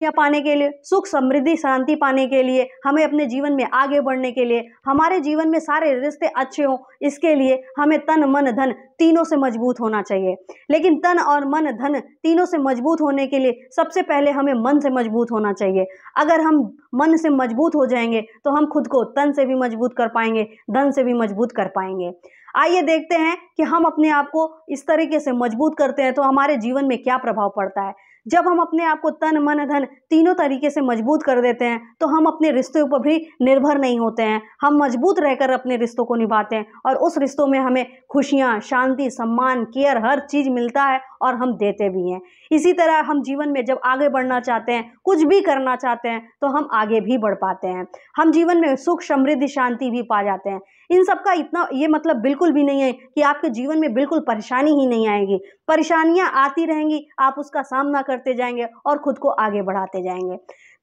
या पाने के लिए, सुख समृद्धि शांति पाने के लिए, हमें अपने जीवन में आगे बढ़ने के लिए, हमारे जीवन में सारे रिश्ते अच्छे हों, इसके लिए हमें तन मन धन तीनों से मजबूत होना चाहिए। लेकिन तन और मन धन तीनों से मजबूत होने के लिए सबसे पहले हमें मन से मजबूत होना चाहिए। अगर हम मन से मजबूत हो जाएंगे तो हम खुद को तन से भी मजबूत कर पाएंगे, धन से भी मजबूत कर पाएंगे। आइए देखते हैं कि हम अपने आप को इस तरीके से मजबूत करते हैं तो हमारे जीवन में क्या प्रभाव पड़ता है। जब हम अपने आप को तन मन धन तीनों तरीके से मजबूत कर देते हैं तो हम अपने रिश्तों पर भी निर्भर नहीं होते हैं। हम मजबूत रहकर अपने रिश्तों को निभाते हैं और उस रिश्तों में हमें खुशियां, शांति, सम्मान, केयर हर चीज मिलता है और हम देते भी हैं। इसी तरह हम जीवन में जब आगे बढ़ना चाहते हैं, कुछ भी करना चाहते हैं तो हम आगे भी बढ़ पाते हैं। हम जीवन में सुख समृद्धि शांति भी पा जाते हैं। इन सब का इतना ये मतलब बिल्कुल भी नहीं है कि आपके जीवन में बिल्कुल परेशानी ही नहीं आएगी। परेशानियां आती रहेंगी, आप उसका सामना करते जाएंगे और खुद को आगे बढ़ाते जाएंगे।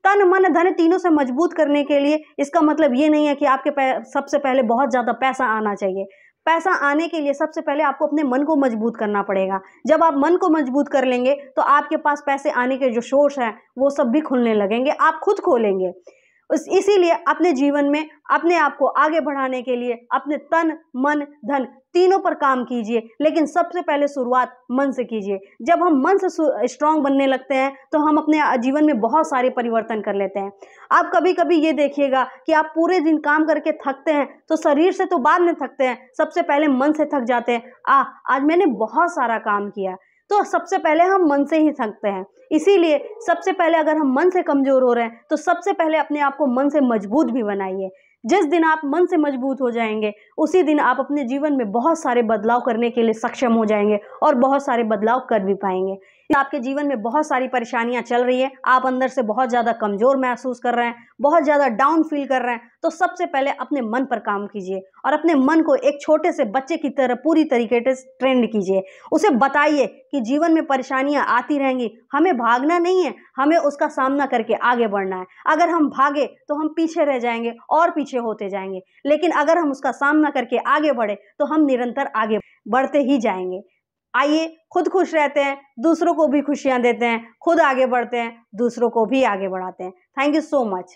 तन मन धन तीनों से मजबूत करने के लिए इसका मतलब ये नहीं है कि आपके सबसे पहले बहुत ज्यादा पैसा आना चाहिए। पैसा आने के लिए सबसे पहले आपको अपने मन को मजबूत करना पड़ेगा। जब आप मन को मजबूत कर लेंगे तो आपके पास पैसे आने के जो सोर्स हैं वो सब भी खुलने लगेंगे, आप खुद खोलेंगे। इसीलिए अपने जीवन में अपने आप को आगे बढ़ाने के लिए अपने तन मन धन तीनों पर काम कीजिए, लेकिन सबसे पहले शुरुआत मन से कीजिए। जब हम मन से स्ट्रांग बनने लगते हैं तो हम अपने जीवन में बहुत सारे परिवर्तन कर लेते हैं। आप कभी कभी ये देखिएगा कि आप पूरे दिन काम करके थकते हैं तो शरीर से तो बाद में थकते हैं, सबसे पहले मन से थक जाते हैं। आज मैंने बहुत सारा काम किया, तो सबसे पहले हम मन से ही थकते हैं। इसीलिए सबसे पहले अगर हम मन से कमजोर हो रहे हैं तो सबसे पहले अपने आप को मन से मजबूत भी बनाइए। जिस दिन आप मन से मजबूत हो जाएंगे उसी दिन आप अपने जीवन में बहुत सारे बदलाव करने के लिए सक्षम हो जाएंगे और बहुत सारे बदलाव कर भी पाएंगे। आपके जीवन में बहुत सारी परेशानियां चल रही है, आप अंदर से बहुत ज्यादा कमजोर महसूस कर रहे हैं, बहुत ज्यादा डाउन फील कर रहे हैं, तो सबसे पहले अपने मन पर काम कीजिए और अपने मन को एक छोटे से बच्चे की तरह पूरी तरीके से ट्रेंड कीजिए। उसे बताइए कि जीवन में परेशानियां आती रहेंगी, हमें भागना नहीं है, हमें उसका सामना करके आगे बढ़ना है। अगर हम भागे तो हम पीछे रह जाएंगे और पीछे होते जाएंगे, लेकिन अगर हम उसका सामना करके आगे बढ़े तो हम निरंतर आगे बढ़ते ही जाएंगे। आइए खुद खुश रहते हैं, दूसरों को भी खुशियां देते हैं, खुद आगे बढ़ते हैं, दूसरों को भी आगे बढ़ाते हैं। Thank you so much.